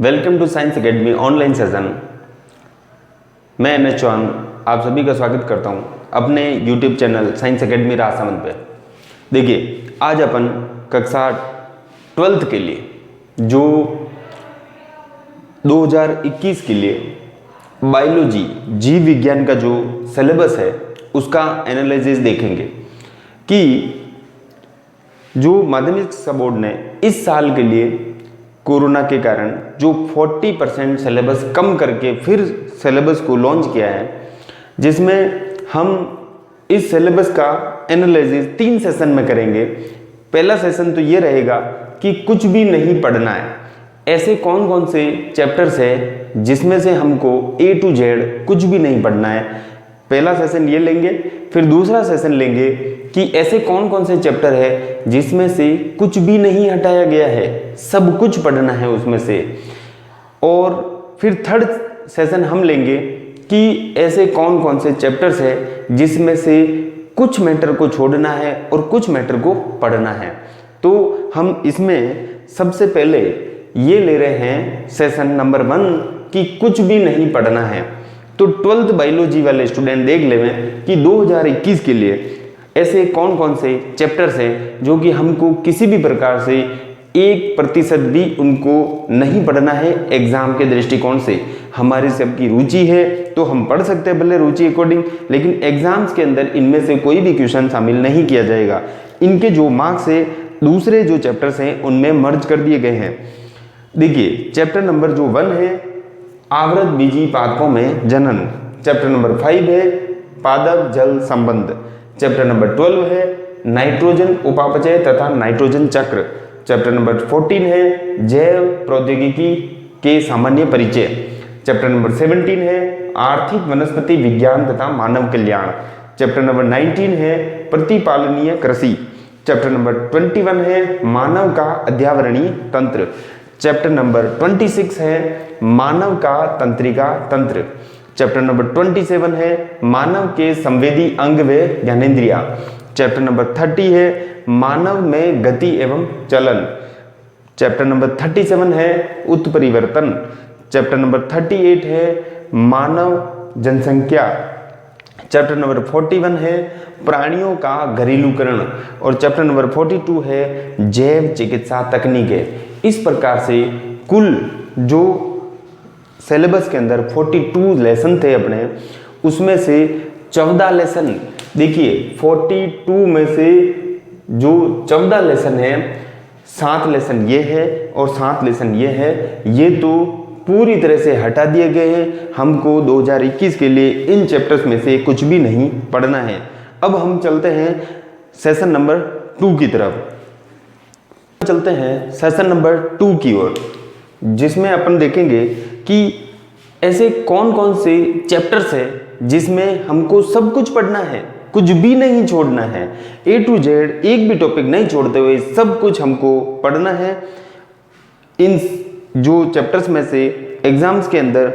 Welcome to science academy online session. मैं N H Chauhan आप सभी का स्वागत करता हूं अपने YouTube channel science academy Rajsamand पे। देखिए, आज अपन कक्षा 12th के लिए जो 2021 के लिए बायोलॉजी जीव विज्ञान का जो सिलेबस है उसका एनालिसिस देखेंगे कि जो माध्यमिक शिक्षा बोर्ड ने इस साल के लिए कोरोना के कारण जो 40% सिलेबस कम करके फिर सिलेबस को लॉन्च किया है, जिसमें हम इस सिलेबस का एनालिसिस 3 सेशन में करेंगे। पहला सेशन तो ये रहेगा कि कुछ भी नहीं पढ़ना है, ऐसे कौन कौन से चैप्टर्स है जिसमें से हमको A to Z कुछ भी नहीं पढ़ना है। पहला सेशन ये लेंगे। फिर दूसरा सेशन लेंगे कि ऐसे कौन कौन से चैप्टर है जिसमें से कुछ भी नहीं हटाया गया है, सब कुछ पढ़ना है उसमें से। और फिर थर्ड सेशन हम लेंगे कि ऐसे कौन कौन से चैप्टर्स है जिसमें से कुछ मैटर को छोड़ना है और कुछ मैटर को पढ़ना है। तो हम इसमें सबसे पहले ये ले रहे हैं सेशन नंबर 1 कि कुछ भी नहीं पढ़ना है। तो 12th बायोलॉजी वाले स्टूडेंट देख लें कि 2021 के लिए ऐसे कौन कौन से चैप्टर्स हैं जो कि हमको किसी भी प्रकार से 1% भी उनको नहीं पढ़ना है। एग्जाम के दृष्टिकोण से हमारी सबकी रुचि है तो हम पढ़ सकते हैं भले रुचि अकॉर्डिंग, लेकिन एग्जाम्स के अंदर इनमें से कोई भी क्वेश्चन शामिल नहीं किया जाएगा। इनके जो मार्क्स है दूसरे जो चैप्टर्स हैं उनमें मर्ज कर दिए गए हैं। देखिए, चैप्टर नंबर जो 1 है आवृत बीजी पादपों में जनन, चैप्टर नंबर 5 है पादप जल संबंध, चैप्टर नंबर 12 है नाइट्रोजन उपापचय तथा नाइट्रोजन चक्र, चैप्टर नंबर 14 है जैव प्रौद्योगिकी के सामान्य परिचय, चैप्टर नंबर 17 है आर्थिक वनस्पति विज्ञान तथा मानव कल्याण, चैप्टर नंबर 19 है प्रतिपालनीय कृषि, चैप्टर नंबर 21 है मानव का अध्यावरणीय तंत्र, चैप्टर नंबर 26 है मानव का तंत्रिका तंत्र, चैप्टर नंबर 27 है मानव के संवेदी अंग व ज्ञानेंद्रिया, चैप्टर नंबर 30 है मानव में गति एवं चलन, चैप्टर नंबर 37 है उत्परिवर्तन, चैप्टर नंबर 38 है मानव जनसंख्या, चैप्टर नंबर 41 है प्राणियों का घरेलूकरण और चैप्टर नंबर 42 है जैव चिकित्सा तकनीकें। इस प्रकार से कुल जो सिलेबस के अंदर 42 लेसन थे अपने, उसमें से 14 लेसन, देखिए 42 में से जो 14 लेसन है 7 लेसन ये है और 7 लेसन ये है, ये तो पूरी तरह से हटा दिए गए हैं। हमको 2021 के लिए इन चैप्टर्स में से कुछ भी नहीं पढ़ना है। अब हम चलते हैं सेशन नंबर 2 की तरफ। चलते हैं सेशन नंबर 2 की ओर, जिसमें अपन देखेंगे कि ऐसे कौन कौन से चैप्टर्स है जिसमें हमको सब कुछ पढ़ना है, कुछ भी नहीं छोड़ना है। A to Z एक भी टॉपिक नहीं छोड़ते हुए सब कुछ हमको पढ़ना है। इन जो चैप्टर्स में से एग्जाम्स के अंदर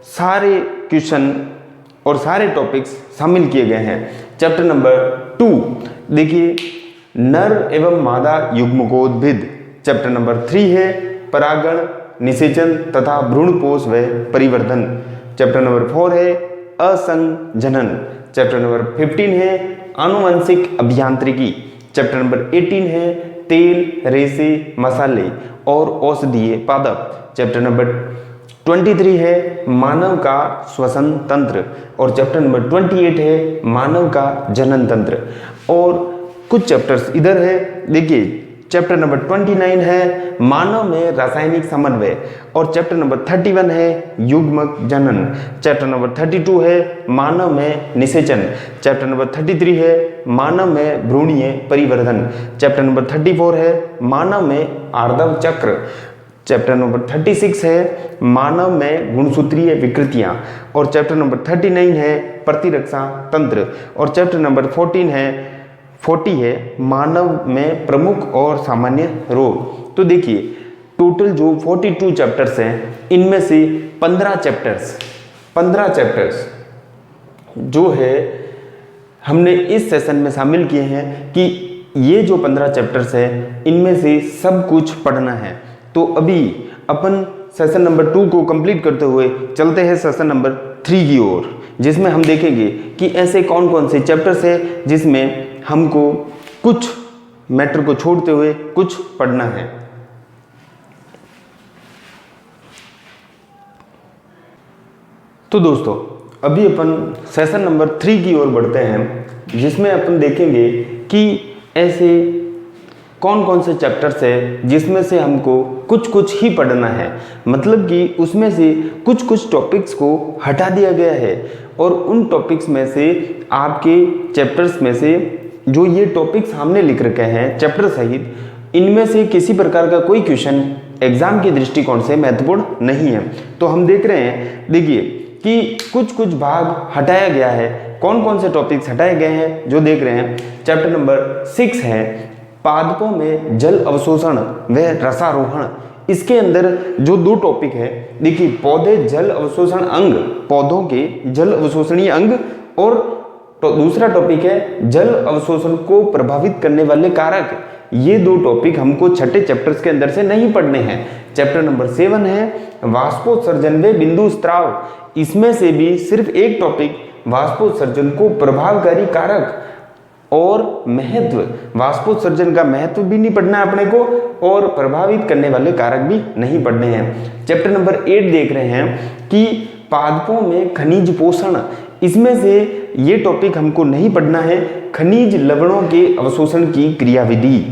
सारे क्वेश्चन और सारे टॉपिक्स शामिल किए गए हैं। चैप्टर नंबर 2 देखिए नर एवं मादा युग्मकोद्भिद, चैप्टर नंबर 3 है परागण निषेचन तथा भ्रूणपोष व परिवर्धन, चैप्टर नंबर 4 है असंजनन, चैप्टर नंबर 15 है आनुवंशिक अभियांत्रिकी, चैप्टर नंबर 18 है तेल रेसे मसाले और औषधीय पादप, चैप्टर नंबर 23 है मानव का श्वसन तंत्र और चैप्टर नंबर 28 है मानव का जनन तंत्र। और कुछ चैप्टर्स इधर है, देखिए चैप्टर नंबर 29 है मानव में रासायनिक समन्वय और चैप्टर नंबर 31 है युग्मक जनन, चैप्टर नंबर 32 है मानव में निषेचन, चैप्टर नंबर 33 है मानव में भ्रूणीय परिवर्धन, चैप्टर नंबर 34 है मानव में आर्दव चक्र, चैप्टर नंबर 36 है मानव में गुणसूत्रीय विकृतियां और चैप्टर नंबर 39 है प्रतिरक्षा तंत्र और चैप्टर नंबर 40 है मानव में प्रमुख और सामान्य रोग। तो देखिए टोटल जो 42 चैप्टर्स हैं इनमें से 15 चैप्टर्स जो है हमने इस सेशन में शामिल किए हैं कि ये जो 15 चैप्टर्स हैं इनमें से सब कुछ पढ़ना है। तो अभी अपन सेशन नंबर 2 को कंप्लीट करते हुए चलते हैं सेशन नंबर 3 की ओर, जिसमें हम देखेंगे कि ऐसे कौन कौन से चैप्टर्स हैं जिसमें हमको कुछ मैटर को छोड़ते हुए कुछ पढ़ना है। तो दोस्तों अभी अपन सेशन नंबर 3 की ओर बढ़ते हैं, जिसमें अपन देखेंगे कि ऐसे कौन कौन से चैप्टर्स है जिसमें से हमको कुछ कुछ ही पढ़ना है, मतलब कि उसमें से कुछ कुछ टॉपिक्स को हटा दिया गया है और उन टॉपिक्स में से आपके चैप्टर्स में से जो ये टॉपिक्स सामने लिख रखे हैं चैप्टर सहित, इनमें से किसी प्रकार का कोई क्वेश्चन एग्जाम के दृष्टिकोण से महत्वपूर्ण नहीं है। तो हम देख रहे हैं, देखिए कि कुछ कुछ भाग हटाया गया है। कौन कौन से टॉपिक्स हटाए गए हैं जो देख रहे हैं, चैप्टर नंबर 6 है पादपों में जल अवशोषण व रसारोहण। इसके अंदर जो 2 टॉपिक है, देखिए पौधे जल अवशोषण अंग, पौधों के जल अवशोषणीय अंग, और तो दूसरा टॉपिक है जल अवशोषण को प्रभावित करने वाले कारक। ये 2 टॉपिक हमको छठे चैप्टर्स के अंदर से नहीं पढ़ने हैं। चैप्टर नंबर 7 है वाष्पोत्सर्जन व बिंदु स्त्राव। इसमें से भी सिर्फ एक टॉपिक वाष्पोत्सर्जन को प्रभावकारी कारक और महत्व, वाष्पोत्सर्जन का महत्व भी नहीं पढ़ना है अपने को और प्रभावित करने वाले कारक भी नहीं पढ़ने हैं। चैप्टर नंबर 8 देख रहे हैं कि पादपों में खनिज पोषण। इसमें से ये टॉपिक हमको नहीं पढ़ना है, खनिज लवणों के अवशोषण की क्रियाविधि।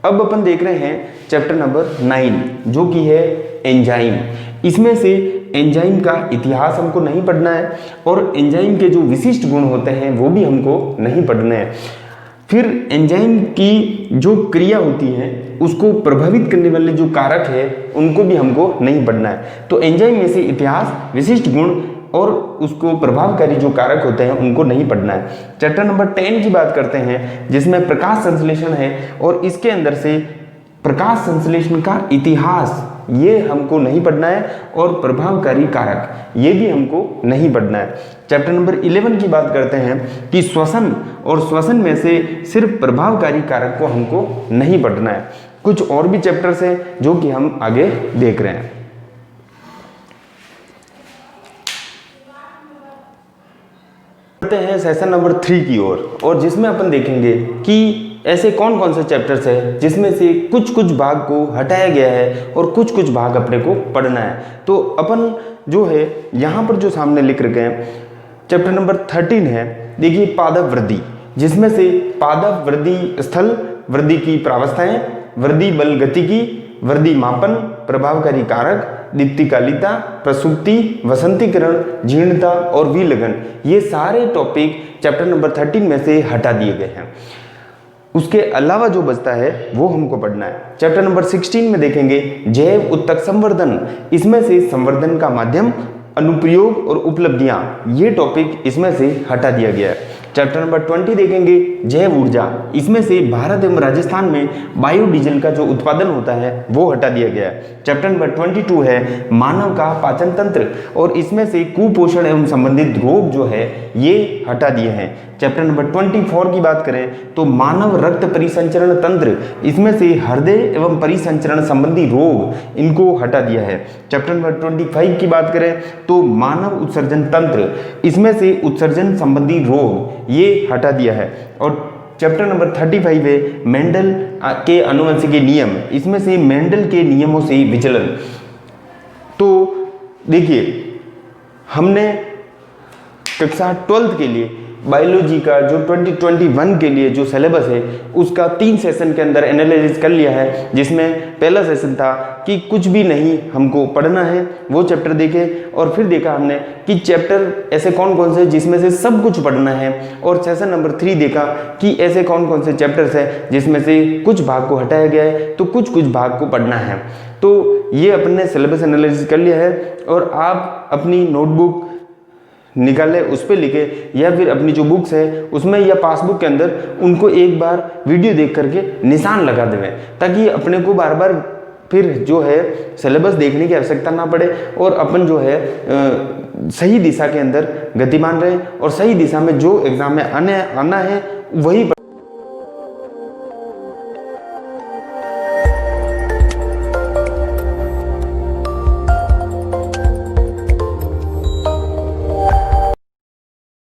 अब अपन देख रहे हैं चैप्टर नंबर 9 जो कि है एंजाइम। इसमें से एंजाइम का इतिहास हमको नहीं पढ़ना है और एंजाइम के जो विशिष्ट गुण होते हैं वो भी हमको नहीं पढ़ने हैं। फिर एंजाइम की जो क्रिया होती है उसको प्रभावित करने वाले जो कारक है उनको भी हमको नहीं पढ़ना है। तो एंजाइम में से इतिहास, विशिष्ट गुण और उसको प्रभावकारी जो कारक होते हैं उनको नहीं पढ़ना है। चैप्टर नंबर 10 की बात करते हैं जिसमें प्रकाश संश्लेषण है और इसके अंदर से प्रकाश संश्लेषण का इतिहास ये हमको नहीं पढ़ना है और प्रभावकारी कारक ये भी हमको नहीं पढ़ना है। चैप्टर नंबर 11 की बात करते हैं कि श्वसन, और श्वसन में से सिर्फ प्रभावकारी कारक को हमको नहीं पढ़ना है। कुछ और भी चैप्टर्स हैं जो कि हम आगे देख रहे हैं। बढ़ते हैं सेशन नंबर 3 की ओर, और जिसमें अपन देखेंगे कि ऐसे कौन कौन से चैप्टर्स है जिसमें से कुछ कुछ भाग को हटाया गया है और कुछ कुछ भाग अपने को पढ़ना है। तो अपन जो है यहाँ पर जो सामने लिख रखे हैं, चैप्टर नंबर 13 है, देखिए पादप वृद्धि, जिसमें से पादप वृद्धि स्थल वृद्धि की प्रावस्थाएं, वृद्धि बल गतिकी, वृद्धि मापन, प्रभावकारी कारक, दीप्तिकालिता, प्रसूति, वसंतीकरण, जीर्णता और विलगन, ये सारे टॉपिक चैप्टर नंबर 13 में से हटा दिए गए हैं। उसके अलावा जो बचता है वो हमको पढ़ना है। चैप्टर नंबर 16 में देखेंगे जैव उत्तक संवर्धन। इसमें से संवर्धन का माध्यम, अनुप्रयोग और उपलब्धियां, ये टॉपिक इसमें से हटा दिया गया है। चैप्टर नंबर 20 देखेंगे जैव ऊर्जा। इसमें से भारत एवं राजस्थान में बायोडीजल का जो उत्पादन होता है वो हटा दिया गया है। चैप्टर नंबर 22 है मानव का पाचन तंत्र, और इसमें से कुपोषण एवं संबंधित रोग जो है ये हटा दिए हैं। चैप्टर नंबर 24 की बात करें तो मानव रक्त परिसंचरण तंत्र, इसमें से हृदय एवं परिसंचरण संबंधी रोग, इनको हटा दिया है। चैप्टर नंबर 25 की बात करें तो मानव उत्सर्जन तंत्र, इसमें से उत्सर्जन संबंधी रोग ये हटा दिया है। और चैप्टर नंबर 35 है मेंडल के आनुवंशिकी नियम, इसमें से मेंडल के नियमों से विचलन। तो देखिए हमने कक्षा 12th के लिए बायोलॉजी का जो 2021 के लिए जो सिलेबस है उसका 3 सेशन के अंदर एनालिसिस कर लिया है, जिसमें पहला सेशन था कि कुछ भी नहीं हमको पढ़ना है, वो चैप्टर देखे, और फिर देखा हमने कि चैप्टर ऐसे कौन कौन से जिसमें से सब कुछ पढ़ना है, और सेशन नंबर 3 देखा कि ऐसे कौन कौन से चैप्टर्स हैं जिसमें से कुछ भाग को हटाया गया है तो कुछ कुछ भाग को पढ़ना है। तो ये अपन ने सिलेबस एनालिसिस कर लिया है, और आप अपनी नोटबुक निकाले, उस पर लिखे, या फिर अपनी जो बुक्स है उसमें या पासबुक के अंदर उनको एक बार वीडियो देख करके निशान लगा देवें, ताकि अपने को बार बार फिर जो है सिलेबस देखने की आवश्यकता ना पड़े और अपन जो है सही दिशा के अंदर गतिमान रहे और सही दिशा में जो एग्जाम में आना है वही